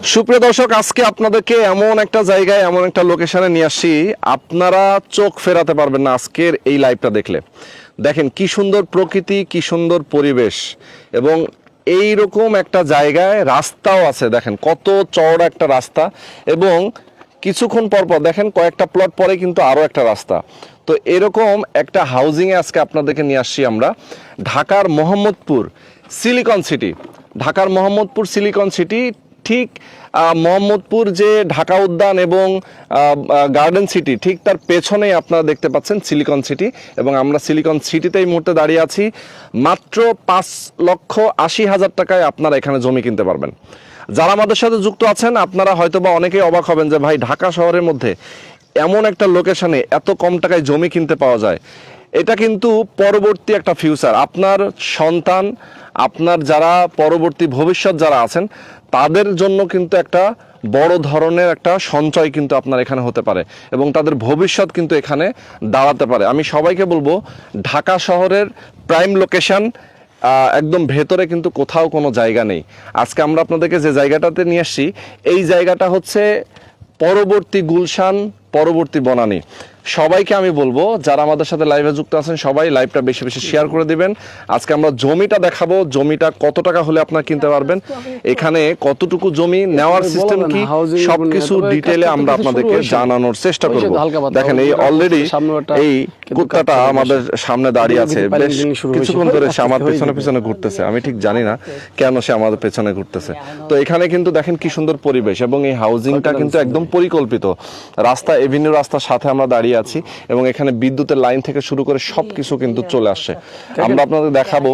সুপ্রিয় দর্শক, আজকে আপনাদেরকে এমন একটা জায়গায় এমন একটা লোকেশনে নিয়ে আসছি, আপনারা চোখ ফেরাতে পারবেন না আজকের এই লাইভটা দেখলে। দেখেন কি সুন্দর প্রকৃতি, কি সুন্দর পরিবেশ, এবং এই রকম একটা জায়গায় রাস্তাও আছে। দেখেন কত চওড়া একটা রাস্তা, এবং কিছুক্ষণ পর পর দেখেন কয়েকটা প্লট পরে কিন্তু আরও একটা রাস্তা। তো এরকম একটা হাউজিংয়ে আজকে আপনাদেরকে নিয়ে আসছি আমরা, ঢাকার মোহাম্মদপুর সিলিকন সিটি। ঢাকার মোহাম্মদপুর সিলিকন সিটি, ঠিক মোহাম্মদপুর যে ঢাকা উদ্যান এবং গার্ডেন সিটি, ঠিক তার পেছনেই আপনারা দেখতে পাচ্ছেন সিলিকন সিটি। এবং আমরা সিলিকন সিটিতে এই মুহূর্তে দাঁড়িয়ে আছি। মাত্র 5,80,000 টাকায় আপনারা এখানে জমি কিনতে পারবেন। যারা আমাদের সাথে যুক্ত আছেন, আপনারা হয়তোবা অনেকেই অবাক হবেন যে ভাই, ঢাকা শহরের মধ্যে এমন একটা লোকেশনে এত কম টাকায় জমি কিনতে পাওয়া যায়। এটা কিন্তু পরবর্তী একটা ফিউচার, আপনার সন্তান, আপনার যারা পরবর্তী ভবিষ্যৎ যারা আছেন, তাদের জন্য কিন্তু একটা বড় ধরনের একটা সঞ্চয় কিন্তু আপনার এখানে হতে পারে, এবং তাদের ভবিষ্যৎ কিন্তু এখানে দাঁড়াতে পারে। আমি সবাইকে বলবো, ঢাকা শহরের প্রাইম লোকেশন, একদম ভেতরে কিন্তু কোথাও কোনো জায়গা নেই। আজকে আমরা আপনাদেরকে যে জায়গাটাতে নিয়ে আসছি, এই জায়গাটা হচ্ছে পরবর্তী গুলশান, পরবর্তী বনানী। সবাইকে আমি বলবো, যারা আমাদের সাথে লাইভে যুক্ত আছেন, সবাই লাইভটা বেশি বেশি শেয়ার করে দিবেন। আজকে আমরা জমিটা দেখাবো, জমিটা কত টাকা হলে আপনারা কিনতে পারবেন, এখানে কতটুকু জমি নেওয়ার সিস্টেম কি, সবকিছু ডিটেইলে আমরা আপনাদেরকে জানানোর চেষ্টা করব। দেখেন এই অলরেডি এই কুত্তাটা আমাদের সামনে দাঁড়িয়ে আছে, বেশ কিছুক্ষণ ধরে সে আমার পেছনে পেছনে ঘুরতেছে। আমি ঠিক জানি না কেন সে আমাদের পেছনে ঘুরতেছে। তো এখানে কিন্তু দেখেন কি সুন্দর পরিবেশ, এবং এই হাউজিংটা কিন্তু একদম পরিকল্পিত। রাস্তা, এভিনিউ রাস্তার সাথে আমরা দাঁড়িয়ে আছি, এবং এখানে বিদ্যুতের লাইন থেকে শুরু করে সবকিছু কিন্তু চলে আসছে। আমরা আপনাদের দেখাবো।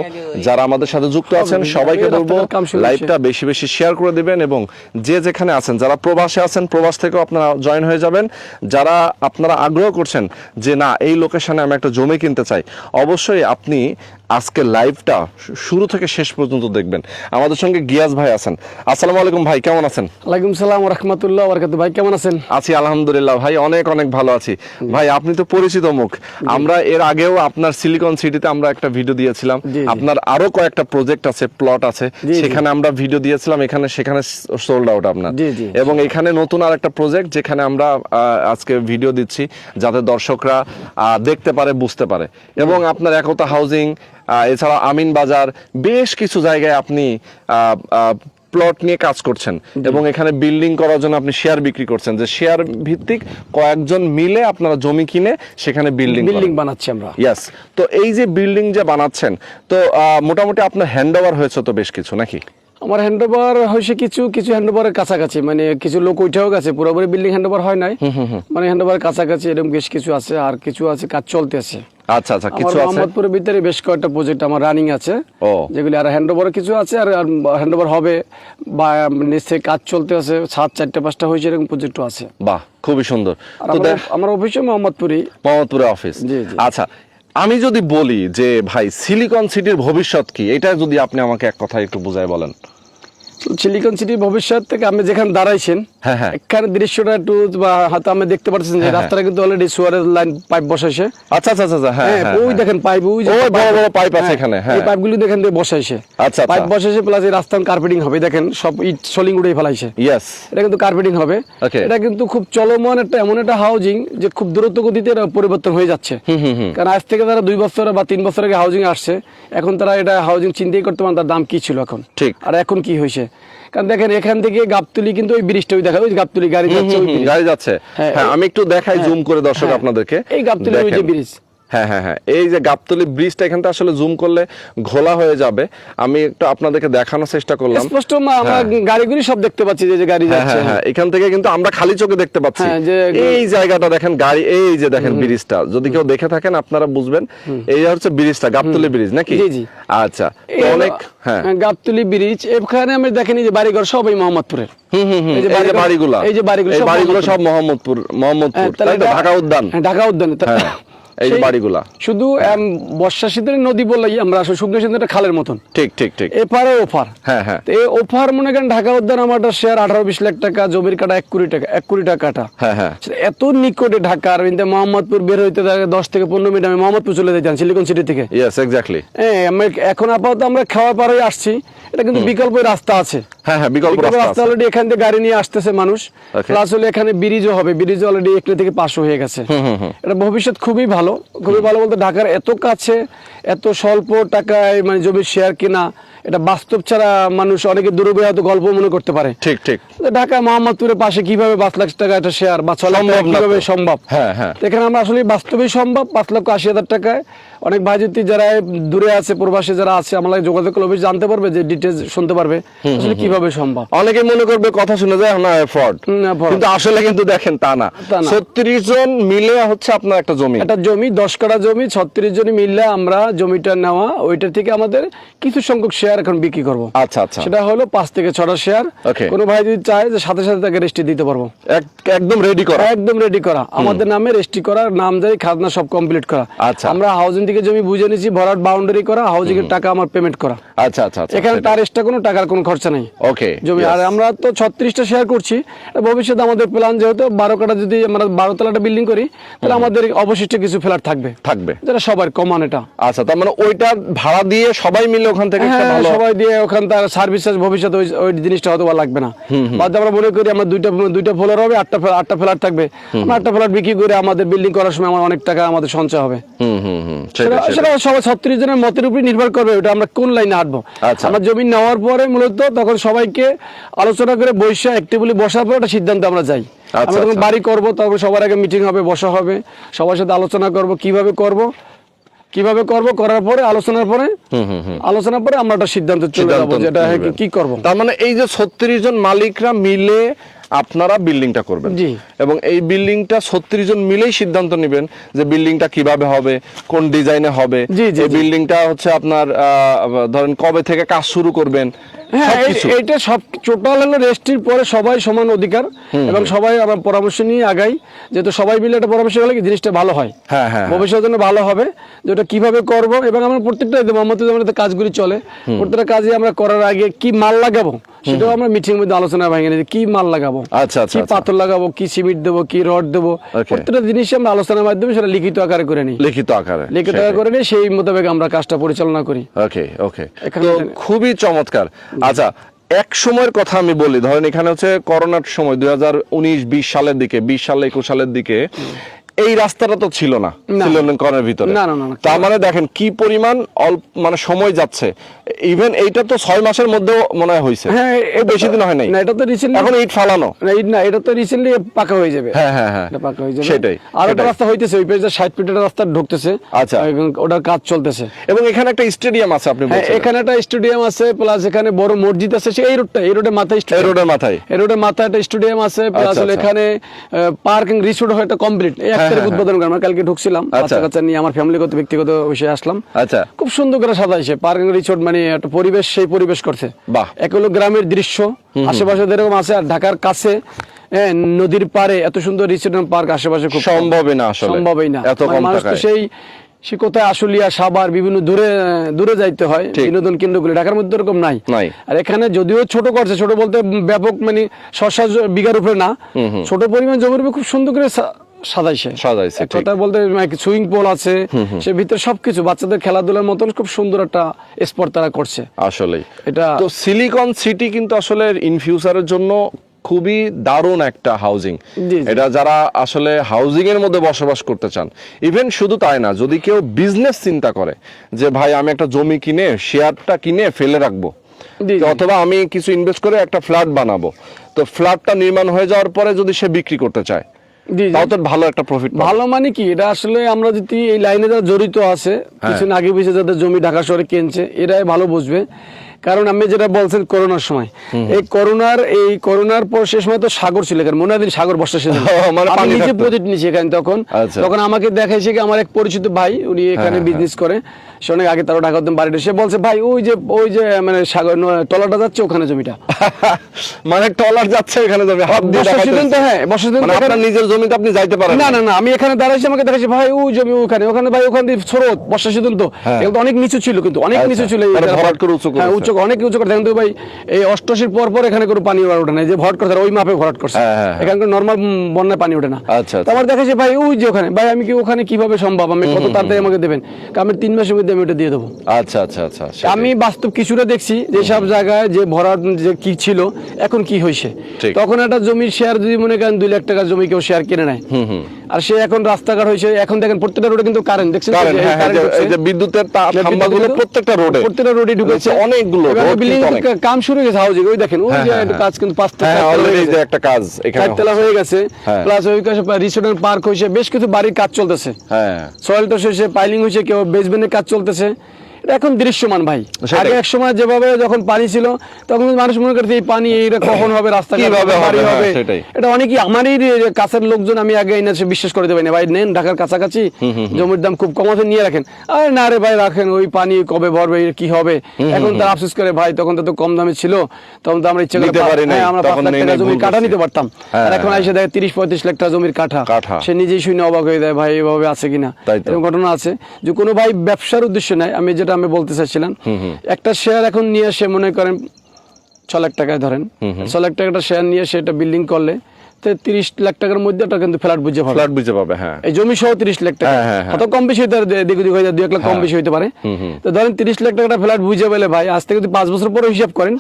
যারা আমাদের সাথে যুক্ত আছেন, সবাইকে বলবো লাইভটা বেশি বেশি শেয়ার করে দিবেন, এবং যে যেখানে আছেন, যারা প্রবাসে আছেন, প্রবাস থেকেও আপনারা জয়েন হয়ে যাবেন। যারা আপনারা আগ্রহ করছেন যে না, এই লোকেশনে আমি একটা জমি কিনতে চাই, অবশ্যই আপনি আজকে লাইভটা শুরু থেকে শেষ পর্যন্ত দেখবেন। আমাদের সঙ্গে গিয়াস ভাই আছেন। আসসালামু আলাইকুম ভাই, কেমন আছেন? ওয়ালাইকুম সালাম ওয়া রাহমাতুল্লাহি ওয়া বারাকাতুহু। ভাই কেমন আছেন? আছি আলহামদুলিল্লাহ ভাই, অনেক অনেক ভালো আছি। ভাই আপনি তো পরিচিত মুখ, আমরা এর আগেও আপনার সিলিকন সিটিতে আমরা একটা ভিডিও দিয়েছিলাম। আপনার আরো কয়েকটা প্রজেক্ট আছে, প্লট আছে, সেখানে আমরা ভিডিও দিয়েছিলাম। সেখানে সোল্ড আউট আপনার। এবং এখানে নতুন আর একটা প্রজেক্ট, যেখানে আমরা আজকে ভিডিও দিচ্ছি, যাতে দর্শকরা দেখতে পারে, বুঝতে পারে। এবং আপনার একতা হাউজিং, এছাড়া আমিন বাজার, বেশ কিছু জায়গায় আপনি প্লট নিয়ে কাজ করছেন, এবং এখানে বিল্ডিং করার জন্য আপনি শেয়ার বিক্রি করছেন, যে শেয়ার ভিত্তিক কয়েকজন মিলে আপনারা জমি কিনে সেখানে বিল্ডিং বানাচ্ছি আমরা। ইয়েস। তো এই যে বিল্ডিং যে বানাচ্ছেন, তো মোটামুটি আপনার হ্যান্ড ওভার হয়েছে তো বেশ কিছু, নাকি? আমার হ্যান্ডওভার হয়েছে কিছু কিছু হ্যান্ডওভারের কাছাকাছি, মানে কিছু লোক উঠেও গেছে, পুরোপুরি বিল্ডিং হ্যান্ডওভার হয় নাই, মানে হ্যান্ডওভার কাছাকাছি এরকম বেশ কিছু আছে, আর কিছু আছে কাজ চলতে আছে। আচ্ছা আচ্ছা, কিছু আছে মোহাম্মদপুরের ভিতরে বেশ কয়েকটা প্রজেক্ট আমার রানিং আছে, যেগুলি আর হ্যান্ডওভার কিছু আছে, আর হ্যান্ডওভার হবে, বা নিচে কাজ চলতে আছে, 7-4-5টা হয়েছে, এরকম প্রজেক্ট আছে। বাহ, খুবই সুন্দর। তো আমার অফিসে মোহাম্মদপুরে অফিস। আচ্ছা, আমি যদি বলি যে ভাই, সিলিকন সিটির ভবিষ্যৎ কি, এটা যদি আপনি আমাকে এক কথায় একটু বুঝাই বলেন। সিলিকন সিটির ভবিষ্যৎ থেকে আপনি যেখানে দাঁড়াইছেন, এখানে দৃশ্যটা একটু হয়তো আমি দেখতে পাচ্ছেন যে রাস্তাটা কিন্তু অলরেডি সুয়ারের লাইন পাইপ বসাইছে। আচ্ছা আচ্ছা আচ্ছা, হ্যাঁ, ওই দেখেন পাইপ, ওই যে বড় বড় পাইপ আছে এখানে, এই পাইপগুলো দেখেন দিয়ে বসাইছে। আচ্ছা, পাইপ বসাইছে, প্লাস এই রাস্তা কার্পেটিং হবে, দেখেন সব ইট সলিং উড়ে ফেলাইছে। ইয়েস, এটা কিন্তু কার্পেটিং হবে। এটা কিন্তু খুব চলমান একটা এমন একটা হাউজিং, যে খুব দ্রুত গতিতে এটা পরিবর্তন হয়ে যাচ্ছে। কারণ আজ থেকে তারা 2 বছর বা 3 বছর আগে হাউজিং আসছে, এখন তারা এটা হাউজিং চিন্তাই করতে পারেন তার দাম কি ছিল এখন, ঠিক, আর এখন কি হয়েছে। কারণ দেখেন এখান থেকে গাবতলী কিন্তু ওই ব্রিজটা, ওই দেখা, ওই গাবতলী গাড়ি যাচ্ছে, হ্যাঁ, আমি একটু দেখাই জুম করে দর্শক আপনাদেরকে। এই গাবতলী ওই যে ব্রিজ, হ্যাঁ হ্যাঁ হ্যাঁ, এই যে গাবতলী ব্রিজটা, এখানটা আসলে জুম করলে ঘোলা হয়ে যাবে। আমি একটু আপনাদেরকে দেখানোর চেষ্টা করলাম, স্পষ্ট আমরা গাড়িগুলি সব দেখতে পাচ্ছি, যে গাড়ি যাচ্ছে। হ্যাঁ, এখান থেকে কিন্তু আমরা খালি চোখে দেখতে পাচ্ছি এই জায়গাটা। দেখেন গাড়ি, এই যে দেখেন ব্রিজটা, যদি কেউ দেখে থাকেন আপনারা বুঝবেন। এই হচ্ছে ব্রিজটা, গাবতলী ব্রিজ, নাকি? জি জি। আচ্ছা, অনেক, হ্যাঁ, গাবতলী ব্রিজ। এখানে আমি দেখেন এই যে বাড়িঘর সব এই মোহাম্মদপুরের, এই যে বাড়িগুলো, এই যে বাড়িগুলো সব মোহাম্মদপুর, ঢাকা উদ্যান, ঢাকা উদ্যান। এই বাড়িগুলা শুধু বর্ষা শীতের নদী বললেই আমরা আসলে শুকনো শীতের একটা খালের মতন। ঠিক ঠিক ঠিক। এপারে ওপার। হ্যাঁ হ্যাঁ। এই ওপার মনে করেন ঢাকা উদ্যান আমার শেয়ার 18-20 লাখ টাকা, জমির কাটা 1 কোটি টাকা, 1 কোটি টাকা কাটা। হ্যাঁ হ্যাঁ। এত নিকটে ঢাকার মোহাম্মদপুর বের হইতে 10 থেকে 15 মিনিট আমি মোহাম্মদপুর চলে যেতাম সিলিকন সিটি থেকে। Yes exactly. এখন আপাতত আমরা খাওয়া পার হয়ে আসছি, এটা কিন্তু বিকল্প রাস্তা আছে। হ্যাঁ হ্যাঁ, বিকল্প রাস্তা অলরেডি এখান থেকে গাড়ি নিয়ে আসতেছে মানুষ, প্লাস হলে এখানে ব্রিজও হবে, ব্রিজ অলরেডি 1 থেকে 500 হয়ে গেছে। এটা ভবিষ্যৎ খুবই ভালো, খুবই ভালো বলতে ঢাকার এত কাছে এত স্বল্প টাকায় মানে জমির শেয়ার কেনা, এটা বাস্তব ছাড়া মানুষ অনেকে দূরে হয়তো গল্প মনে করতে পারে। ঠিক ঠিক। ঢাকা মোহাম্মদপুরের পাশে কিভাবে 5 লাখ টাকা একটা শেয়ার বা 6 লাখ টাকা কিভাবে সম্ভব? হ্যাঁ হ্যাঁ। এখানে আমরা আসলে বাস্তবেই সম্ভব 5,80,000 টাকায়। অনেক ভাই যদি যারা দূরে আছে, প্রবাসী যারা আছে, আমরা যোগাযোগ করলে জানতে পারবে, যে ডিটেইলস শুনতে পারবে আসলে কিভাবে সম্ভব। অনেকে মনে করবে কথা শুনে যায় না এফোর্ড, কিন্তু আসলে কিন্তু দেখেন তা না। 36 জন মিলে হচ্ছে আপনার একটা জমি, 10 কাঠা জমি, 36 জন মিললে আমরা জমিটা নেওয়া, ওইটা থেকে আমাদের কিছু সংখ্যক শেয়ার এখন বিক্রি করব। আচ্ছা আচ্ছা। সেটা হলো 5 থেকে 6টা শেয়ার। কোনো ভাই যদি চায় যে সাথে সাথে তাকে রেজিস্ট্রি দিতে পারবো, একদম রেডি করা, একদম রেডি করা, আমাদের নামে রেজিস্ট্রি করা, নাম যাই খাজনা সব কমপ্লিট করা। আচ্ছা। আমরা হাউজিং থেকে জমি বুঝে নিয়েছি, ভরাট বাউন্ডারি করা, হাউজিং এর টাকা আমার পেমেন্ট করা। আচ্ছা আচ্ছা। এখানে তার এক্সট্রা কোনো টাকার কোনো খরচা নেই। ওকে। জমি আর আমরা তো 36টা শেয়ার করছি। ভবিষ্যতে আমাদের প্ল্যান যেহেতু 12 কাঠা যদি আমরা 12 তলাটা বিল্ডিং করি, তাহলে আমাদের অবশিষ্ট কিছু ফ্ল্যাট থাকবে যেটা সবার কমন। এটা আচ্ছা, তার মানে ওইটা ভাড়া দিয়ে সবাই মিলে ওখান থেকে একটা ভালো সবাই দিয়ে ওখান তার সার্ভিস ভবিষ্যতে ওই জিনিসটা হয়তো লাগবে না। বাদ আমরা মনে করি আমরা দুইটা ফ্লোর হবে, 8টা ফ্ল্যাট থাকবে, আমরা 8টা ফ্ল্যাট বিক্রি করে আমাদের বিল্ডিং করার সময় আমার অনেক টাকা আমাদের সঞ্চয় হবে। সেটা সবাই 36 জনের মতের উপর নির্ভর করবে ওটা আমরা কোন লাইনে হাঁটবো। আমরা জমি নেওয়ার পরে মূলত তখন সবাইকে আলোচনা করে বসে অ্যাক্টিভলি বসার পর একটা সিদ্ধান্ত আমরা যাই। আমরা যখন বাড়ি করবো তখন সবার আগে মিটিং হবে, বসা হবে, সবার সাথে আলোচনা করব কিভাবে করব, করার পরে আলোচনার পরে আমরা একটা সিদ্ধান্ত চলে যাবো যেটা কি করব। তার মানে এই যে 36 জন মালিকরা মিলে আপনারা বিল্ডিংটা করবেন, এবং এই বিল্ডিংটা 36 জন মিলেই সিদ্ধান্ত নেবেন যে বিল্ডিংটা কিভাবে হবে, কোন ডিজাইনে হবে, এই বিল্ডিংটা হচ্ছে আপনার ধরেন কবে থেকে কাজ শুরু করবেন। এইটা সব টোটাল হলো রেজিস্ট্রির পরে সবাই সমান অধিকার, এবং সবাই আমার পরামর্শ নিয়ে আগাই, যেহেতু সবাই মিলে একটা পরামর্শ হলে জিনিসটা ভালো হয়, ভবিষ্যতের জন্য ভালো হবে, যেটা কিভাবে করব। এবং আমরা প্রত্যেকটা মোহাম্মদপুর কাজগুলি চলে, প্রত্যেকটা কাজে আমরা করার আগে কি মাল লাগাবো সেটাও আমরা মিটিং এর মধ্যে আলোচনা ভেঙে নিই, কি মাল লাগাবো, কি পাথর লাগাবো, কি সিমেন্ট দেবো, কি রড দেবো, প্রত্যেকটা জিনিস আমরা আলোচনার মাধ্যমে সেটা লিখিত আকারে করে নিই, লিখিত আকারে করে নিই, সেই মোতাবেক আমরা কাজটা পরিচালনা করি। ওকে ওকে, খুবই চমৎকার। আচ্ছা, এক সময়ের কথা আমি বলি, ধরেন এখানে হচ্ছে করোনার সময় 2019-20 সালের দিকে, 20 সাল 21 সালের দিকে এই রাস্তাটা তো ছিল না কর্নের ভিতরে। তার মানে দেখেন কি পরিমাণ মানে সময় যাচ্ছে। ইভেন এইটা তো 6 মাসের মধ্যে মনে হয় হয়েছে, বেশি দিন হয় নাই। না, এটা তো রিসেন্টলি, এখন ইট ফালানো না, এটা তো রিসেন্টলি পাকা হয়ে যাবে। হ্যাঁ, এটা পাকা হয়ে যাবে, সেটাই। আর একটা রাস্তা হইতেছে, ওই পেজে 60 ফিটের রাস্তা ঢুকতেছে। আচ্ছা, ওটার কাজ চলতেছে। এবং এখানে একটা স্টেডিয়াম আছে, আপনি বলছেন এখানে একটা স্টেডিয়াম আছে, প্লাস এখানে বড় মসজিদ আছে। এই রোডের মাথায় একটা স্টেডিয়াম আছে, প্লাস এখানে পার্কিং রিসোর্ট হয়তো কমপ্লিট। উদ্বোধন করা, কালকে ঢুকছিলাম বাচ্চা নিয়ে, আমার ফ্যামিলিগত ব্যক্তিগত বিষয়ে আসলাম। আচ্ছা, খুব সুন্দর করে সাজাইছে পার্কিং রিসোর্ট, মানে একটা পরিবেশ, সেই পরিবেশ করছে। এক হলো গ্রামের দৃশ্য, আশেপাশে যেরকম আছে, আর ঢাকার কাছে নদীর পারে এত সুন্দর রিসোর্ট পার্ক আশেপাশে খুব সম্ভবই না। মানুষ তো সে কোথায় আশুলিয়া, সাভার, বিভিন্ন দূরে যাইতে হয় বিনোদন কেন্দ্রগুলি, ঢাকার মধ্যে এরকম নাই। আর এখানে যদিও ছোট করছে, ছোট বলতে ব্যাপক মানে 6-7 বিঘার উপরে না, ছোট পরিমাণ জমির উপরে খুব সুন্দর করে সাজাইছে। কথা বলতে সুইমিং পুল আছে, সে ভিতরে সবকিছু বাচ্চাদের খেলাধুলার মতন খুব সুন্দর একটা স্পট তারা করছে। আসলে এটা তো সিলিকন সিটি কিন্তু আসলে ইন ফিউচারের জন্য খুবই দারুণ একটা হাউজিং। এটা যারা আসলে হাউজিং এর মধ্যে বসবাস করতে চান, ইভেন শুধু তাই না, যদি কেউ বিজনেস চিন্তা করে যে ভাই আমি একটা জমি কিনে শেয়ারটা কিনে ফেলে রাখবো, অথবা আমি কিছু ইনভেস্ট করে একটা ফ্ল্যাট বানাবো, তো ফ্ল্যাটটা নির্মাণ হয়ে যাওয়ার পরে যদি সে বিক্রি করতে চায়, তাও তো ভালো একটা প্রফিট। ভালো মানে কি, এটা আসলে আমরা যদি এই লাইনে যারা জড়িত আছে, কিছু আগে পিছিয়ে যাদের জমি ঢাকা শহরে কিনছে, এরাই ভালো বুঝবে। কারণ আমি যেটা বলছেন করোনার সময়, এই করোনার পর সে সময় তো সাগর ছিল এখানে, মনে হয় সাগর বর্ষা ছিল, মানে আমি পানি নিজে থাকতো। প্রজেক্ট নিয়েছি এখানে তখন আমাকে দেখাইছে কি আমার এক পরিচিত ভাই, উনি এখানে বিজনেস করে, সে অনেক আগে তারও ঢাকা উদ্যম বাড়িটা, সে বলছে ভাই ওই যে মানে সাগর টলাটা যাচ্ছে ওখানে জমিটা, মানে টলার যাচ্ছে এখানে যাবে, হাত দিয়ে বর্ষা সিজন তো, দেখাইতেছে। হ্যাঁ বর্ষা সিজন মানে আপনার নিজের জমিতে আপনি যাইতে পারেন না, আমি এখানে দাঁড়াইছি, আমাকে দেখাচ্ছি ভাই ওই জমি ওখানে ভাই, ওখানে দিয়ে স্রোত, বর্ষা সিজন তো এগুলো অনেক নিচু ছিল, কিন্তু অনেক নিচু ছিল, মানে ভরাট করে উঁচু হ্যাঁ করেছে। উঁচু অনেক উঁচু করে দেখেন তো ভাই, এই 88 পর এখানে কোনো পানি ওঠে না, যে ভরাট করছে ওই মাপে ভরাট করছে, এখানকার নর্মাল বন্যায় পানি ওঠে না। আচ্ছা, তো আমার দেখাচ্ছি ভাই ওই যে ওখানে, ভাই আমি কি ওখানে কিভাবে সম্ভব, আমি কত তাড়াতাড়ি আমাকে দেবেন, আমি 3 মাসের মধ্যে আমি ওটা দিয়ে দেবো। আচ্ছা আচ্ছা আচ্ছা, আমি বাস্তব কিছুটা দেখছি যে সব জায়গায় যে ভরাট যে কি ছিল এখন কি হয়েছে, ঠিক। তখন একটা জমির শেয়ার যদি মনে করেন 2 লাখ টাকার জমি কেউ শেয়ার কিনে নেয়, আর সে এখন রাস্তাঘাট হয়েছে, এখন দেখেন প্রত্যেকটা রোডে কিন্তু কারেন্ট, দেখছেন তো, কারেন্ট, হ্যাঁ, current ঢুকছে। এই যে বিদ্যুতের খাম্বাগুলো প্রত্যেকটা রোডে ঢুকেছে, অনেকগুলো রোড বিল্ডিং কিন্তু অনেক। কাম শুরু হয়ে গেছে হাউজিং, ওই দেখেন ওই যে একটা কাজ কিন্তু 5 হ্যাঁ, অলরেডি যে একটা কাজ এখানে 4 তলা হয়ে গেছে, হ্যাঁ। প্লাস ওই কাছে রিসোর্টের পার্ক হয়েছে, বেশ কিছু বাড়ির কাজ চলতেছে, হ্যাঁ সয়েল টস হয়েছে, পাইলিং হয়েছে, কেউ বেসমেন্টের কাজ চলতেছে, এটা এখন দৃশ্যমান ভাই। সেটাই। আগে এক সময় যেভাবে যখন পানি ছিল তখন মানুষ মনে করতে এই পানি এইটা কখন হবে, রাস্তা কিভাবে বাড়ি হবে, হবে, হ্যাঁ, সেটাই। এটা অনেকই আমারই কাছের লোকজন, আমি আগে এনে বিশ্বাস করতে পারি না, ভাই নেন ঢাকার কাছাকাছি জমির দাম খুব কমাতে নিয়ে রাখেন, আরে না রে ভাই রাখেন, ওই পানি কবে ভরবে, কি হবে, এখন তার আফসোস করে ভাই তখন তো কম দামে ছিল, তখন তো আমরা ইচ্ছে করে নিতে পারি নাই, আমরা 5 তখন লাখ নেই টাকা নাই, জমির ভুল কাঠা করছি। নিতে পারতাম, আর এখন এসে দেখে 30-35 লাখ টাকা জমির কাঠা, সে নিজেই শুনে অবাক হয়ে যায়, ভাই এভাবে আছে কিনা। তাই তো। এরকম ঘটনা আছে যে কোনো ভাই ব্যবসার উদ্দেশ্য নাই, আমি বলতে চাইছিলাম, একটা শেয়ার এখন নিয়ে এসে মনে করেন 6 লাখ টাকায় ধরেন, 6 লাখ টাকাটা শেয়ার নিয়ে এসে এটা বিল্ডিং করলে 30 লাখ টাকার মধ্যে ওটা কিন্তু ফ্ল্যাট বুঝে পাবে, ফ্ল্যাট বুঝে পাবে, হ্যাঁ এই জমি সহ 30 লাখ টাকা, কত কম বেশি হইতে পারে, দিক হয়ে যায় 2 লাখ কম বেশি হইতে পারে, তো ধরেন 30 লাখ টাকাটা ফ্ল্যাট বুঝে পেলে ভাই, আজ থেকে যদি 5 বছর পরে হিসাব করেন,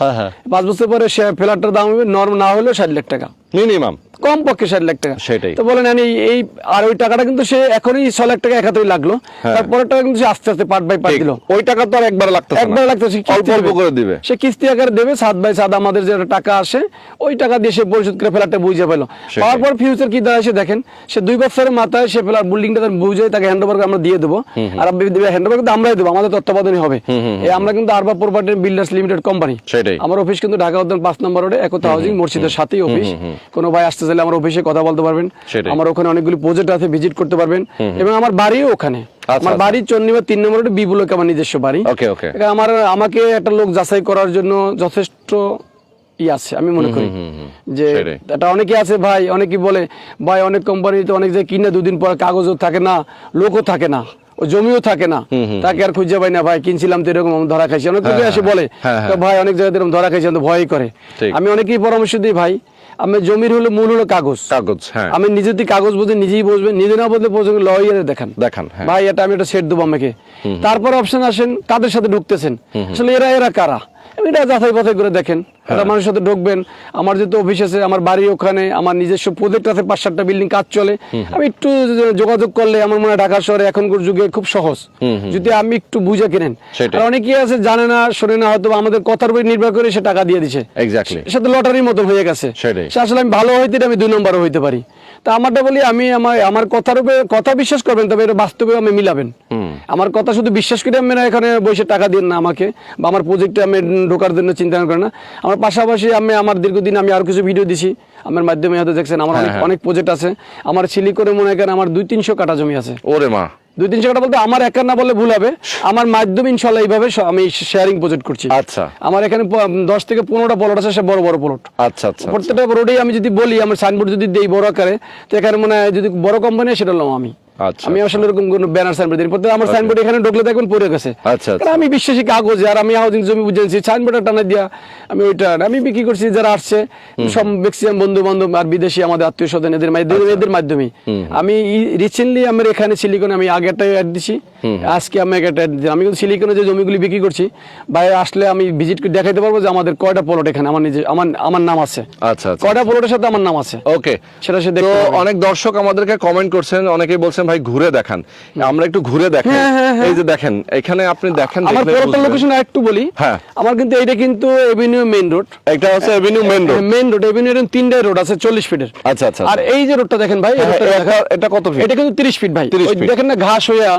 5 বছর পরে ফ্ল্যাটটার দাম হবে নরম না হলেও 60 লাখ টাকা মিনিমাম, কম পক্ষে 60 লাখ টাকা। সেটাই। তো বলেন এই আর ওই টাকাটা কিন্তু সে এখনই 6 লাখ টাকা একাতই লাগলো, তারপরের টাকা কিন্তু সে আস্তে আস্তে পার্ট বাই পার্ট দিল, ওই টাকা তো আর একবার লাগতেছে না, একবার লাগতেছে, অল্প অল্প করে দিবে, সে কিস্তি আকারে দেবে, 7 বাই 7 আমাদের যে টাকা আসে ওই টাকা দিয়ে সে পরিশোধ করে ফ্ল্যাটটা বুঝে পেলো, পাওয়ার পর ফিউচার কি দাঁড়ায় সে দেখেন, সে 2 বছরের মাথায় সে ফ্ল্যাট বিল্ডিংটা বুঝে তাকে হ্যান্ডওভার আমরা দিয়ে দেবো, আর হ্যান্ডওভার কিন্তু আমরাই দেবো, আমাদের তত্ত্বাবধানে হবে, এই আমরা কিন্তু আরবা প্রপার্টি বিল্ডার্স লিমিটেড কোম্পানি, সেটাই। আমার অফিস কিন্তু ঢাকা উদ্যান 5 নম্বর রোডে একতা হাউজিং মসজিদের সাথেই অফিস, কোনো ভাই আসতে চাইলে আমার অফিসে কথা বলতে পারবেন, সেটাই। আমার ওখানে অনেকগুলি প্রজেক্ট আছে, ভিজিট করতে পারবেন, এবং আমার বাড়িও ওখানে, আমার আচ্ছা। বাড়ি চন্ডিমা 3 নম্বর রোডে বি ব্লকে আমার নিজস্ব বাড়ি। ওকে ওকে, এটা আমাকে একটা লোক যাচাই করার জন্য যথেষ্ট আছে আমি মনে করি, যে সেটাই। এটা অনেকে আছে ভাই, অনেকেই বলে ভাই অনেক কোম্পানিতে অনেক যে কিনে 2 দিন পর কাগজও থাকে না, লোকও থাকে না, ও জমিও থাকে না, তাকে আর খুঁজে পাই না, ভাই কিনছিলাম তো এরকম ধরা খাইছি, অনেক লোকে এসে বলে তো ভাই অনেক জায়গায় এরকম ধরা খাইছি, আমি তো ভয়ই করে। ঠিক। আমি অনেকেই পরামর্শ দিই ভাই, আমি জমির হলো মূল হলো কাগজ, হ্যাঁ আমি নিজের থেকে কাগজ বুঝে নিজেই বসবেন, নিজে না বলতে বসবেন লয়ারে দেখান, হ্যাঁ ভাই এটা আমি এটা সেট দেবো আমাকে, তারপর অপশন আসেন কাদের সাথে ঢুকতেছেন, আসলে এরা কারা, এটা যাচাই বাছাই করে দেখেন, একটা মানুষের সাথে ঢুকবেন, আমার যেহেতু অফিস আছে, আমার বাড়ি ওখানে, আমার নিজস্ব প্রজেক্ট আছে, 5-7টা বিল্ডিং কাজ চলে, আমি একটু যোগাযোগ করলে আমার মনে হয় ঢাকা শহরে এখনকার যুগে খুব সহজ, যদি আমি একটু বুঝে কিনেন, আর অনেকেই আছে জানে না শোনে না, হয়তো আমাদের কথার উপর নির্ভর করে সে টাকা দিয়ে দিছে, এক্স্যাক্টলি, সাথে লটারির মতো হয়ে গেছে, সেটাই। সে আসলে আমি ভালো হইতে আমি 2 নম্বরও হইতে পারি, তা আমারটা বলি আমি আমার কথার উপরে কথা বিশ্বাস করবেন, তবে এটা বাস্তবে আমি মিলাবেন, আমার কথা শুধু বিশ্বাস করে আমি না এখানে বসে টাকা দিন না আমাকে, বা আমার প্রজেক্টে আমি ঢোকার জন্য চিন্তা করেন না, আমার পাশাপাশি আমি আমার দীর্ঘদিন আমি আরো কিছু ভিডিও দিছি, আমার মাধ্যমে হয়তো দেখছেন আমার অনেক প্রজেক্ট আছে, আমার সিলিকনে মনে করেন আমার 200-300 কাঠা জমি আছে, ওরে মা, 200-300 কাঠা বলতে আমার একা না বললে ভুল হবে, আমার মাধ্যমে ইনশাল্লাহ এইভাবে আমি শেয়ারিং প্রজেক্ট করছি, আচ্ছা আমার এখানে 10 থেকে 15টা প্লট আছে, সে বড় বড় প্লট, আচ্ছা আচ্ছা, প্রত্যেকটা রোডেই আমি যদি বলি আমার সাইনবোর্ড যদি দেই বড় আকারে, তো এখানে মনে হয় যদি বড় কোম্পানি সেটা হলাম আমি, আচ্ছা আমি আসলে এরকম কোনো ব্যানার সাইনবোর্ড দিই, প্রত্যেক আমার সাইনবোর্ড এখানে ঢুকলে দেখবেন পড়ে গেছে, আচ্ছা কারণ আমি বিশ্বাসী কাগজে, আর আমি হাউজিং জমি বুঝেছি সাইনবোর্ডটা টানা দিয়া আমি ওইটা আমি বিক্রি করছি, যারা আসছে সব ম্যাক্সিমাম বন্ধু বান্ধব আর বিদেশি আমাদের আত্মীয় স্বজন এদের মাধ্যমে, আমি রিসেন্টলি আমার এখানে সিলিকনে আমি আগে একটা অ্যাড দিছি, আজকে আমি একটা অ্যাড দিই, আমি কিন্তু সিলিকনে যে জমিগুলি বিক্রি করছি বাইরে আসলে আমি ভিজিট করে দেখাইতে পারবো যে আমাদের কয়টা প্লট এখানে আমার নিজে আমার নাম আছে, আচ্ছা আচ্ছা, কয়টা প্লটের সাথে আমার নাম আছে, ওকে, সেটা সে তো দেখতে পারবে। অনেক দর্শক আমাদেরকে কমেন্ট করছেন, অনেকেই বলছেন ভাই ঘুরে দেখান, আমরা একটু ঘুরে দেখাই, এই যে দেখেন এখানে আপনি দেখেন, আমার প্লটের লোকেশন একটু বলি, হ্যাঁ আমার কিন্তু এইটা কিন্তু এভিনিউ মেইন রোড, এটা হচ্ছে এভিনিউ মেইন রোড, এভিনিউ 3টা রোড আছে 40 ফিটের, আচ্ছা আচ্ছা, আর এই যে রোডটা দেখেন ভাই, এটা কত ফিট, এটা কিন্তু 30 ফিট ভাই, 30 ওই ফিট। দেখেন না ঘাট পাশ হইয়া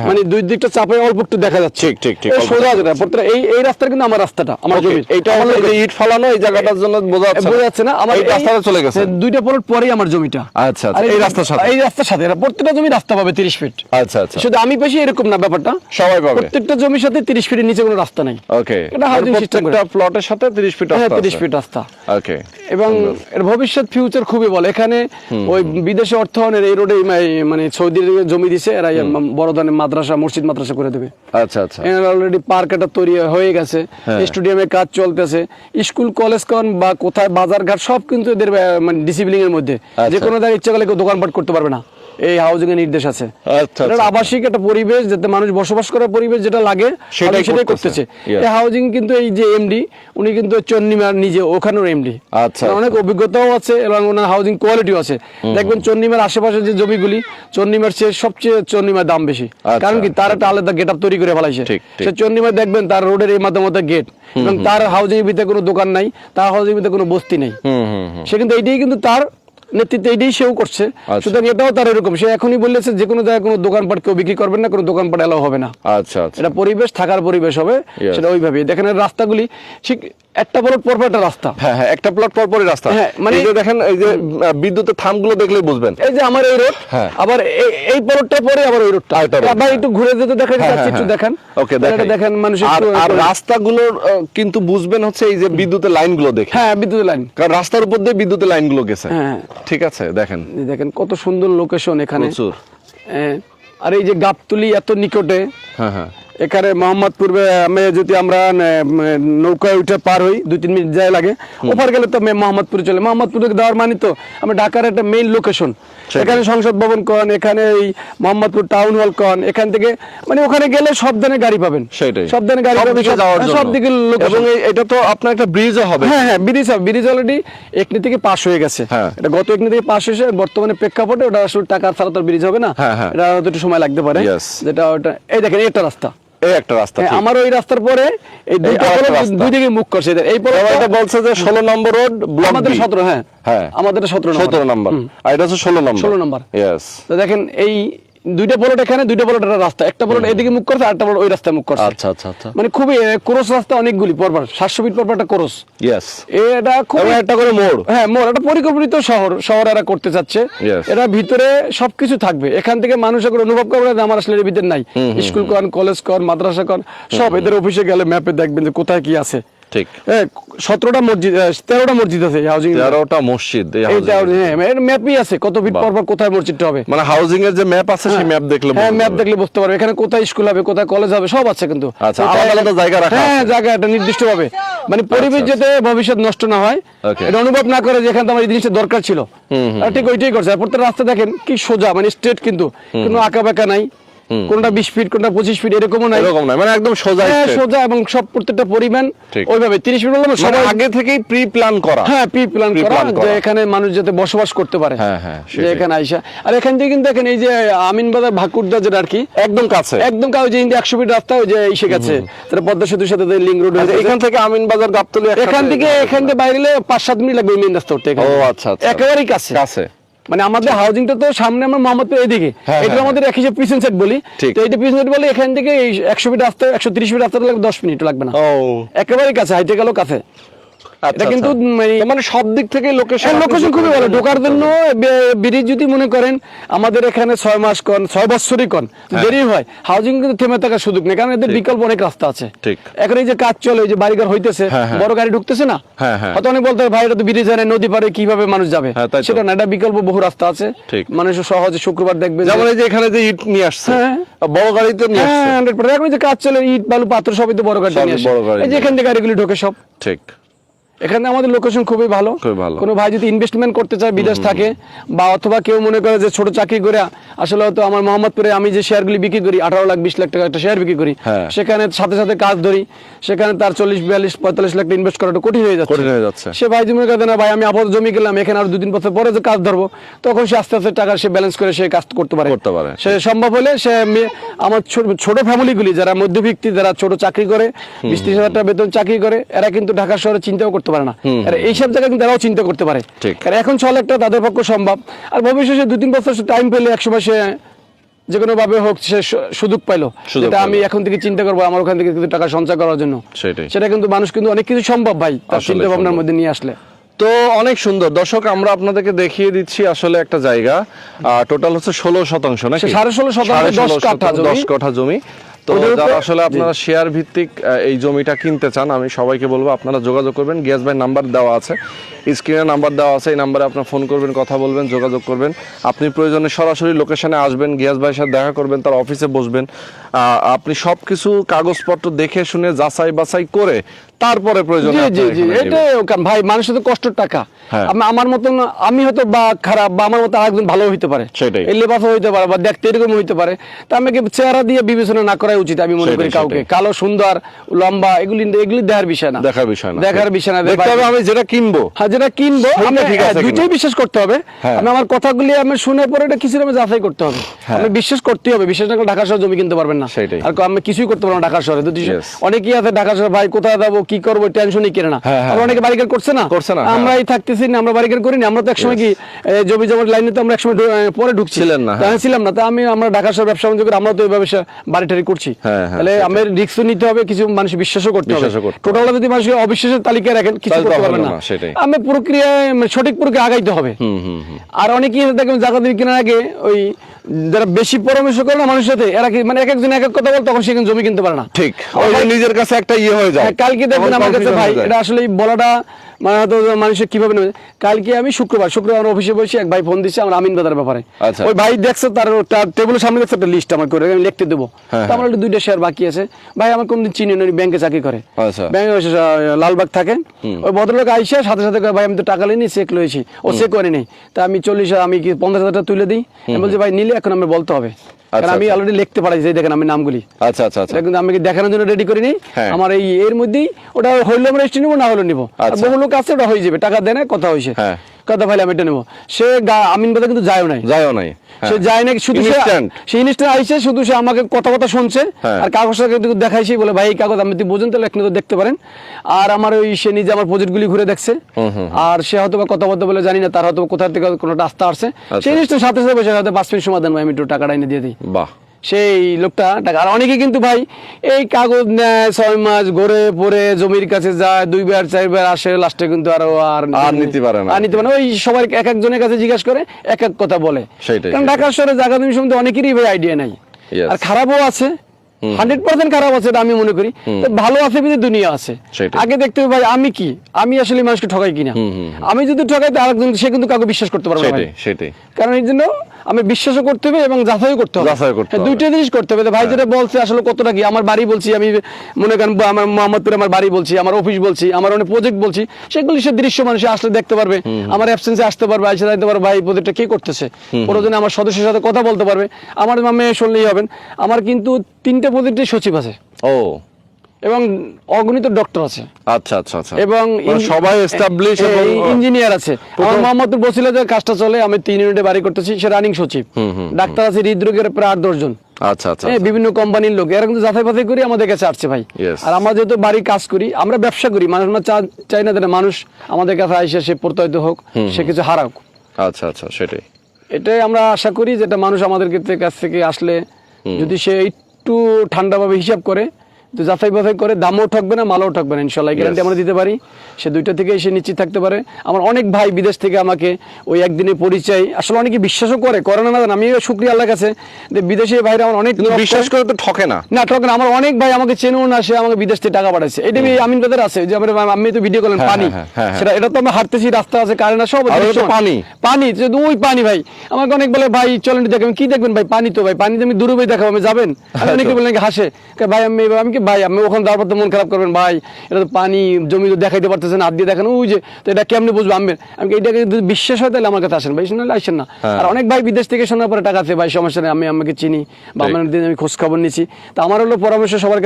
মানে দুই দিকটা চাপে অল্প একটু দেখা যাচ্ছে। ঠিক ঠিক এই সোজা যেটা প্রত্যেকটা এই রাস্তা কিন্তু আমার রাস্তাটা, আমার জমি। এইটা হলো এই যে ইট ফালানো এই জায়গাটার জন্য বোঝা যাচ্ছে না, আমার এই রাস্তাটা চলে গেছে দুইটা প্লট পরেই আমার জমিটা। আচ্ছা আচ্ছা, এই রাস্তার সাথে এরা প্রত্যেকটা জমি রাস্তা পাবে 30 ফিট। আচ্ছা আচ্ছা, শুধু আমি পেছি এরকম না ব্যাপারটা, সবাই পাবে। প্রত্যেকটা জমির সাথে 30 ফিটের নিচে কোনো রাস্তা নাই। ওকে, এটা হাউজিং সিস্টেম, প্রত্যেকটা প্লটের সাথে 30 ফিট রাস্তা আছে। 30 ফিট রাস্তা। ওকে, এবং এর ভবিষ্যৎ ফিউচার খুবই ভালো। এখানে ওই বিদেশে অর্থায়নের এই রোডে মানে সৌদির জমি দিছে, এরা বড় ধরনের মাদ্রাসা, মসজিদ মাদ্রাসা করে দেবে। আচ্ছা আচ্ছা, অলরেডি পার্ক একটা তৈরি হয়ে গেছে, স্টেডিয়ামে কাজ চলতেছে, স্কুল কলেজ কন বা কোথায় বাজার ঘাট সব কিন্তু এদের মানে ডিসিপ্লিন এর মধ্যে। যে কোনো জায়গায় ইচ্ছা করলে কেউ দোকানপাট করতে পারবে না, এই হাউজিং এর নির্দেশ আছে। এটা আবাসিক একটা পরিবেশ, যাতে মানুষ বসবাস করার পরিবেশ যেটা লাগে সেটাই করতেছে। এই হাউজিং কিন্তু এই যে এমডি, উনি কিন্তু চন্নিমার নিজে ওখানের এমডি, অনেক অভিজ্ঞতাও আছে এবং ওনার হাউজিং কোয়ালিটিও আছে। দেখবেন চন্নিমার আশেপাশে যে জমিগুলি, চন্নিমার চেয়ে সবচেয়ে চন্নিমার দাম বেশি। কারণ কি, তার একটা আলাদা গেট আপ তৈরি করে ফেলাইছে। সে চন্নিমার দেখবেন তার রোডের এই মাধ্যমে গেট, এবং তার হাউজিং এর ভিতরে কোনো দোকান নাই, তার হাউজিং এর ভিতরে কোনো বস্তি নেই। সে কিন্তু এইটাই কিন্তু তার নেতৃত্বে এইটাই সেও করছে। সুতরাং এটাও তার এরকম, সে এখনই বলেছে যে কোনো জায়গায় কোনো দোকানপাট কেউ বিক্রি করবেন না, কোনো দোকানপাট এলাও হবে না। আচ্ছা আচ্ছা, এটা পরিবেশ, থাকার পরিবেশ হবে সেটা ওইভাবে। দেখেন রাস্তাগুলি ঠিক একটা প্লট পর একটা রাস্তা। হ্যাঁ হ্যাঁ, একটা প্লট পর পরই রাস্তা। হ্যাঁ, মানে এই যে দেখেন এই যে বিদ্যুতের থামগুলো দেখলেই বুঝবেন। এই যে আমার এই রোড, আবার এই প্লটটা পরে আবার ওই রোডটা। আবার একটু ঘুরে যেতে দেখেন, একটু দেখেন। ওকে, দেখেন মানুষ। আর রাস্তাগুলোর কিন্তু বুঝবেন হচ্ছে এই যে বিদ্যুতের লাইনগুলো দেখে। হ্যাঁ, বিদ্যুতের লাইন, কারণ রাস্তার উপর দিয়ে বিদ্যুতের লাইনগুলো গেছে। হ্যাঁ, ঠিক আছে, দেখেন দেখেন কত সুন্দর লোকেশন এখানে। প্রচুর। আর এই যে গাবতলী এত নিকটে। হ্যাঁ হ্যাঁ, এখানে মোহাম্মদপুর যদি আমরা নৌকায় উঠে পার হই 2-3 মিনিট যায় লাগে, ওপার গেলে তো মোহাম্মদপুরে চলে। মোহাম্মদপুরে দেওয়ার মানে তো আমরা ঢাকার একটা মেইন লোকেশন। এখানে সংসদ ভবন কন, এখানে এই মোহাম্মদপুর টাউন হল কন, এখান থেকে মানে ওখানে গেলে সব ধরনের গাড়ি পাবেন। সেটাই, সব ধরনের গাড়ি পাবেন সব দিকে। এবং এটা তো আপনার একটা ব্রিজও হবে। হ্যাঁ হ্যাঁ, ব্রিজ অলরেডি একনি থেকে পাস হয়ে গেছে। এটা গত একনি থেকে পাস হয়েছে, বর্তমানে প্রেক্ষাপটে ওটা আসলে টাকা ছাড়া তো ব্রিজ হবে না, এটা একটু সময় লাগতে পারে। যেটা ওটা এই দেখেন একটা রাস্তা, এই একটা রাস্তা। আমার ওই রাস্তার পরে এই দুই দিকে মুখ করছে। এই পরে এটা বলছে যে 16 নম্বর রোড, আমাদের 17। হ্যাঁ হ্যাঁ, আমাদের 17 নম্বর, আর এটা হচ্ছে 16 নম্বর। ইয়েস, তো দেখেন এই দুইটা প্লট, এখানে দুইটা প্লট একটা রাস্তা, একটা প্লট এদিকে মুখ করছে, আরেকটা প্লট ওই রাস্তায় মুখ করছে। আচ্ছা আচ্ছা আচ্ছা, মানে খুবই ক্রস রাস্তা, অনেকগুলি পরপর 700 ফিট পরপর একটা ক্রস। ইয়েস, এটা খুব একটা করে মোড়। হ্যাঁ, মোড়, একটা পরিকল্পিত শহর এরা করতে চাচ্ছে। এরা ভিতরে সবকিছু থাকবে, এখান থেকে মানুষ এখন অনুভব করবে যে আমার আসলে এর ভিতরে নাই। স্কুল কন, কলেজ কন, মাদ্রাসা কন, সব এদের অফিসে গেলে ম্যাপে দেখবেন যে কোথায় কি আছে। ঠিক, 17টা মসজিদ, 13টা মসজিদ আছে হাউজিং। 13টা মসজিদ, এর ম্যাপই আছে কত ফিট পর পর কোথায় মসজিদটা হবে। মানে হাউজিং এর যে ম্যাপ আছে সেই ম্যাপ দেখলে, হ্যাঁ, ম্যাপ দেখলে বুঝতে পারবে এখানে কোথায় স্কুল হবে, কোথায় কলেজ হবে, সব আছে কিন্তু। আচ্ছা, আলাদা আলাদা জায়গা রাখা আছে। হ্যাঁ, জায়গা একটা নির্দিষ্ট ভাবে, মানে পরিবেশ যাতে ভবিষ্যৎ নষ্ট না হয়, এটা অনুভব না করে যে এখানে তো আমার এই জিনিসটা দরকার ছিল। ঠিক ওইটাই করছে। প্রত্যেকটা রাস্তা দেখেন কি সোজা, মানে স্ট্রেট, কিন্তু কোনো আঁকা বাঁকা নাই, কোনটা 20 ফিট, কোনটা 25 ফিট, এরকমও নাই, মানে একদম সোজা। সোজা, এবং সব প্রত্যেকটা পরিমাণ ওইভাবে 30 ফিট বললাম, সবাই আগে থেকেই প্রি প্ল্যান করা। হ্যাঁ, প্রি প্ল্যান করা, যে এখানে মানুষ যাতে বসবাস করতে পারে। হ্যাঁ হ্যাঁ, যে এখানে আইসা। আর এখান থেকে কিন্তু দেখেন এই যে আমিনবাজার ভাকুরদা যেটা আর কি একদম কাছে, একদম কাছে, যে 100 ফিট রাস্তা ওই যে এসে গেছে, তারপর পদ্মা সেতুর সাথে লিংক রোড হয়েছে। এখান থেকে আমিনবাজার গাবতলী এখান থেকে বাইরে 5-7 মিনিট লাগবে মেইন রাস্তা উঠতে। ও আচ্ছা আচ্ছা, একেবারেই কাছে কাছে। মানে আমাদের হাউজিংটা তো সামনে, আমরা মোহাম্মদপুর এদিকে, এটা আমাদের এক হিসেবে পিছন সাইড বলি। তো এটা পিছন সাইড বলে এখান থেকে 100 ফিট রাস্তা, 130 ফিট রাস্তা লাগবে 10 মিনিট লাগবে না। একেবারেই কাছে, হাইটে গেল কাছে। এটা কিন্তু মানে সব দিক থেকে লোকেশন খুবই ভালো। ঢোকার জন্য ব্রিজ যদি মনে করেন আমাদের এখানে 6 মাস কন, 6 বছরই কন দেরি হয়, হাউজিং কিন্তু থেমে থাকার সুযোগ নেই, কারণ এদের বিকল্প অনেক রাস্তা আছে। এখন এই যে কাজ চলে, এই যে বাড়িঘর হইতেছে, বড় গাড়ি ঢুকতেছে না, হয়তো অনেক বলতে ভাই এটা তো ব্রিজ হয় না, নদী পারে কিভাবে মানুষ যাবে, সেটা না, এটা বিকল্প বহু রাস্তা আছে। মানুষ সহজে শুক্রবার দেখবে, যেমন এই যে এখানে যে ইট নিয়ে আসছে, বড় গাড়িতে নিয়ে আসছে। 100%। এখন যে কাজ চলে, ইট বালু পাথর সবই তো বড় গাড়ি নিয়ে আসে, এই যে এখান থেকে গাড়িগুলি ঢোকে সব। ঠিক, এখানে আমাদের লোকেশন খুবই ভালো। কোনো ভাই যদি ইনভেস্টমেন্ট করতে চায়, বিদেশ থাকে, বা অথবা কেউ মনে করে যে ছোট চাকরি করে আসলে হয়তো আমার মোহাম্মদপুরে আমি যে শেয়ারগুলি বিক্রি করি 18 লাখ 20 লাখ টাকা একটা শেয়ার বিক্রি করি, সেখানে সাথে সাথে কাজ ধরি, সেখানে তার 40-42-45 লাখ ইনভেস্ট করাটা কঠিন হয়ে যাচ্ছে। সে ভাই মনে করে না ভাই আমি আপাতত জমি গেলাম, এখানে আর 2-3 বছর পরে যে কাজ ধরবো, তখন সে আস্তে আস্তে টাকা সে ব্যালেন্স করে সে কাজ করতে পারে। সে সম্ভব হলে সে আমার ছোট ফ্যামিলিগুলি যারা মধ্যবিত্তি, যারা ছোট চাকরি করে 20-30 হাজার টাকা বেতন চাকরি করে, এরা কিন্তু ঢাকা শহরে চিন্তাও করতে পারে না। এইসব জায়গায় কিন্তু তারাও চিন্তা করতে পারে, কারণ এখন 6 লাখ টাকা তাদের পক্ষে সম্ভব। আর ভবিষ্যতে 2-3 বছর টাইম পেলে একসময় সে যে কোনো ভাবে হোক সে সুযোগ পাইলো, সুযোগ যেটা আমি পাইলো। এখন থেকে চিন্তা করবো আমার ওখান থেকে কিছু টাকা সঞ্চয় করার জন্য, সেটাই। সেটা কিন্তু মানুষ কিন্তু অনেক কিছু সম্ভব ভাই তার আসলে চিন্তা ভাবনার সম্ভব। মধ্যে নিয়ে আসলে। তো অনেক সুন্দর দর্শক, আমরা আপনাদেরকে দেখিয়ে দিচ্ছি আসলে একটা জায়গা, টোটাল হচ্ছে 16% নাকি? 16.5 শতাংশ, 10 কাঠা জমি। 10 কাঠা জমি। তো ওদের উপরে- যারা আসলে জি। আপনারা শেয়ার ভিত্তিক এই জমিটা কিনতে চান, আমি সবাইকে বলবো আপনারা যোগাযোগ করবেন। গিয়াস ভাই নাম্বার দেওয়া আছে, স্ক্রিনে নাম্বার দেওয়া আছে, এই নাম্বারে আপনার ফোন করবেন, কথা বলবেন, যোগাযোগ করবেন। আপনি প্রয়োজনে সরাসরি লোকেশনে আসবেন, গিয়াস ভাইয়ের সাথে দেখা করবেন, তার অফিসে বসবেন। আপনি সবকিছু কাগজপত্র দেখে শুনে যাচাই বাছাই করে তারপরে প্রয়োজনে জি জি আপনারা জি, এখানে এটা নেবেন। কারণ ভাই মানুষের তো কষ্টের টাকা। হ্যাঁ। আমার মতন আমি হয়তো বা খারাপ বা আমার মতো আরেকজন ভালো হইতে পারে, সেটাই। এই লেবাসও হইতে পারে বা দেখতে এরকম হইতে পারে, তা আমাকে চেহারা দিয়ে বিবেচনা না করাই উচিত আমি মনে করি। সেটাই, কাউকে সেটাই। কালো সুন্দর লম্বা এগুলি দেখার বিষয় না, দেখার বিষয় না, দেখার বিষয় না। দেখতে হবে আমি যেটা কিনবো। হ্যাঁ, যেটা কিনবো সেইটা আমি ঠিক আছে দুইটাই কিনা। বিশ্বাস করতে হবে। হ্যাঁ। আমি আমার কথাগুলি আমি শুনে পরে এটা কিছু আমি যাচাই করতে হবে। হ্যাঁ। আমি বিশ্বাস করতে হবে, বিশ্বাস না করলে ঢাকা শহর জমি কিনতে পারবেন না। সেটাই। আর আমি কিছুই করতে পারবো না ঢাকা শহরে। যদি Yes. অনেকেই আছে ঢাকা শহরে, ভাই কোথায় যাবো কি করবো টেনশনই কেনে না। হ্যাঁ, হ্যাঁ, আর অনেকে বাড়িঘর করছে না, করছে না, হ্যাঁ। আমরা এই থাকতেছি না, আমরা বাড়িঘর করি না। আমরা তো একসময় কি জমি জমার লাইনে তো আমরা একসময় পরে ঢুকছি ছিলেন না, হ্যাঁ। ছিলাম না। তা আমরা ঢাকা শহর ব্যবসা বাণিজ্য করি, আমরা তো এইভাবে বাড়ি টাড়ি করছি। হ্যাঁ, হ্যাঁ, তাহলে সেটাই। আমার রিস্কও নিতে হবে, কিছু মানুষ বিশ্বাসও করতে হবে। বিশ্বাসও করতে হবে। টোটাল যদি মানুষ অবিশ্বাসের তালিকায় রাখেন কিছু তাহলে তো করতে পারবেন হলো না। না, সেটাই। আমি প্রক্রিয়ায় সঠিক প্রক্রিয়া আগাইতে হবে। আর অনেকেই দেখবেন জায়গা দিয়ে কেনার আগে ওই যারা বেশি পরামর্শ করে না মানুষের সাথে, এরা কি মানে এক একজন এক এক কথা বল, তখন সেখানে জমি কিনতে পারে না। ঠিক, ওই যে নিজের কাছে একটা ইয়ে হয়ে যায়। হ্যাঁ, কালকে দেখবেন তখন আমার কাছে confusion ভাই হয়ে যায়। এটা আসলে বলাটা মানে হয়তো মানুষের কিভাবে নেবে। কালকে আমি শুক্রবার আমার অফিসে বসে এক ভাই ফোন দিচ্ছে আমার আমিন বাজার ব্যাপারে। আচ্ছা। ওই ভাই দেখছে তার টেবিলের সামনে দেখছে একটা লিস্ট আমার করে, আমি লিখতে দেবো। হ্যাঁ, তো আমার একটু 2টা শেয়ার বাকি আছে। ভাই আমার কোনদিন চিনি না, ব্যাংকে চাকরি করে, আচ্ছা। ব্যাংকে লালবাগ থাকে। ওই ভদ্রলোক আইসে সাথে সাথে কয়, ভাই আমি তো টাকা নিই, চেক লইছি। ও চেক করেনি। তা আমি 40 আমি কি 50,000 টাকা তুলে দিই। আমি বলছি ভাই নিলে এখন আমি বলতে হবে, কারণ আমি আচ্ছা। অলরেডি লিখতে পারি, যে দেখেন আমি নামগুলি। আচ্ছা আচ্ছা আচ্ছা। এটা কিন্তু আমি দেখানোর জন্য রেডি করিনি। হ্যাঁ। আমার এর মধ্যেই ওটা হইলে আমরা রেজিস্ট্রি নিবো, না হলে নিবো। আর আচ্ছা। বহু লোক আছে ওটা হয়ে যাবে, টাকা দেয় না, কথা হয়েছে, হ্যাঁ। কথা ভাই আমি এটা নেবো। সে আমিন বাজার কিন্তু যায়ও নাই, যায়ও নাই। সে যায় না, শুধু Instant। সে ইনস্ট্যান্ট আইসে, শুধু সে আমাকে কথা শুনছে। হ্যাঁ। আর কাগজটা কিন্তু দেখাইছে, বলে ভাই এই কাগজ আপনি যদি বোঝেন তাহলে একটু দেখতে পারেন। আর আমার ওই সে নিজে আমার প্রজেক্টগুলি ঘুরে দেখছে। আর সে হয়তো বা কথাবার্তা বলে জানি না, তার হয়তো কোথা থেকে কোনো রাস্তা আসছে, সেই জিনিসটা সাথে সাথে বসে হয়তো 5 মিনিট সমাধান, ভাই আমি একটু টাকাটা এনে দিয়ে দিই। বাহ। সেই লোকটা টাকা। আর অনেকে কিন্তু ভাই এই কাগজ নেয়, 6 মাস ঘুরে পরে জমির কাছে যায়, 2বার 4বার আসে, লাস্টে কিন্তু আর নিতে পারে না। আর নিতে পারে না। ওই সবার এক একজনের কাছে জিজ্ঞাসা করে এক এক কথা বলে। সেটাই, কারণ সেটাই। ঢাকা শহরে জায়গা জমি সম্বন্ধে অনেকেরই ভাই আইডিয়া নাই। Yes. আর খারাপও আছে, 100% খারাপ আছে, এটা আমি মনে করি। তো ভালো আছে বিধে দুনিয়া আছে। সেটাই। আগে দেখতে হবে ভাই আমি কি, আমি আসলে মানুষকে ঠকাই কিনা। আমি যদি ঠকাই তো আরেকজন সে কিন্তু কাউকে বিশ্বাস করতে পারবে না ভাই। সেটাই সেটাই। কারণ এই জন্য আমি বিশ্বাসও করতে হবে এবং যাচাইও করতে হবে। যাচাইও করতে হ্যাঁ, হবে। দুইটা জিনিস করতে হবে। তো ভাই যেটা বলছে আসলে কতটা কি, আমার বাড়ি বলছি, আমি মনে করেন আমার মোহাম্মদপুরে আমার বাড়ি বলছি, আমার অফিস বলছি, আমার অনেক প্রজেক্ট বলছি, সেগুলি সে দৃশ্য মানুষ আসলে দেখতে পারবে, আমার অ্যাবসেন্সে আসতে পারবে, আসে দেখতে পারবে ভাই প্রজেক্টটা কি করতেছে, প্রয়োজনে আমার সদস্যের সাথে কথা বলতে পারবে। আমার মামে শুনলেই হবেন। আমার কিন্তু 3টে প্রজেক্টের সচিব আছে ও এবং অগণিত ডক্টর আছে আচ্ছা আচ্ছা আচ্ছা। এবং মানে সবাই established এবং ইঞ্জিনিয়ার আছে। আমার মোহাম্মদপুর বসিলা যে কাজটা চলে, আমি 3 ইউনিটে বাড়ি করতেছি, সে রানিং সচিব। ডাক্তার আছে হৃদরোগের প্রায় 8-10 জন। আচ্ছা আচ্ছা। বিভিন্ন কোম্পানির লোক, এরা কিন্তু যাচাই বাছাই করে আমাদের কাছে আসছে ভাই। Yes. আর আমরা যেহেতু বাড়ি কাজ করি, আমরা ব্যবসা করি, মানুষ চাই না যে মানুষ আমাদের কাছে আইসে সে প্রত্যয়িত হোক, সে কিছু হারাক। আচ্ছা আচ্ছা সেটাই। এটাই আমরা আশা করি, যেটা মানুষ আমাদের কাছ থেকে আসলে যদি সে একটু ঠান্ডাভাবে হিসাব করে, তো যাচাই বাছাই করে, দামও ঠকবে না, মালও ঠকবে না, ইনশাল্লাহ গ্যারান্টি আমরা দিতে পারি। সে দুইটা থেকে সে নিশ্চিত থাকতে পারে। আমার অনেক ভাই বিদেশ থেকে আমাকে ওই একদিনে পরিচয়, আসলে অনেকে বিশ্বাসও করে না, আমি শুকরিয়া আল্লাহর কাছে যে বিদেশি ভাইরা আমার অনেক কিন্তু বিশ্বাস করে তো ঠকে না। না ঠকে না। আমার অনেক ভাই আমাকে চেনেও না, সে আমাকে বিদেশ থেকে টাকা পাঠাইছে। এটা আমিন বাজার আছে যে আমি তো ভিডিও করলেন হ্যাঁ, পানি, হ্যাঁ, হ্যাঁ, হ্যাঁ। সেটা এটা তো আমরা হাঁটতেছি, রাস্তা আছে, কারেন্ট আছে, সব আর ওটা তো পানি। পানি ওই পানি ভাই। আমাকে অনেক বলে ভাই চলেন দেখবেন, কি দেখবেন ভাই, পানি তো ভাই, পানিতে আমি দূরে দেখাবো, আমি যাবেন? আমি অনেকে বলেন হাসে, ভাই আমি কি ভাই, আমি ওখানে যাওয়ার পর তো মন খারাপ করবেন ভাই, এটা তো পানি, জমি তো দেখাইতে পারতেছেন, হাত দিয়ে দেখেন, ওই যে তো এটা কেমনি বুঝবো আমি এটাকে যদি বিশ্বাস হয় তাহলে আমার কাছে আসেন ভাই, শুনলে আসেন না। আর অনেক ভাই বিদেশ থেকে শোনার পরে টাকা আছে, ভাই সমস্যা নেই, আমি আমাকে চিনি বা আমার দিন আমি খোঁজ খবর নিচ্ছি। তা আমার হলো পরামর্শ সবার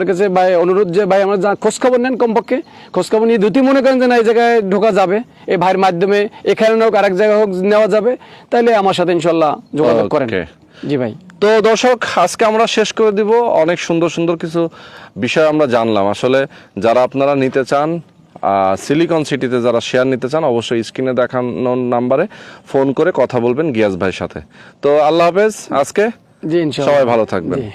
কাছে ভাই অনুরোধ যে ভাই আমরা খোঁজ খবর নেন, কমপক্ষে খোঁজ খবর নিয়ে যদি মনে করেন যে না এই জায়গায় ঢোকা যাবে, এই ভাইয়ের মাধ্যমে এখানে হোক আরেক জায়গায় হোক নেওয়া যাবে, তাহলে আমার সাথে ইনশাল্লাহ যোগাযোগ করেন। জি ভাই। তো দর্শক, আজকে আমরা শেষ করে দিব। অনেক সুন্দর সুন্দর কিছু বিষয় আমরা জানলাম। আসলে যারা আপনারা নিতে চান সিলিকন সিটিতে যারা শেয়ার নিতে চান অবশ্যই স্ক্রিনে দেখানো নাম্বারে ফোন করে কথা বলবেন গিয়াস ভাইয়ের সাথে। তো আল্লাহ হাফেজ, আজকে জি ইনশাআল্লাহ, সবাই ভালো থাকবেন। জি।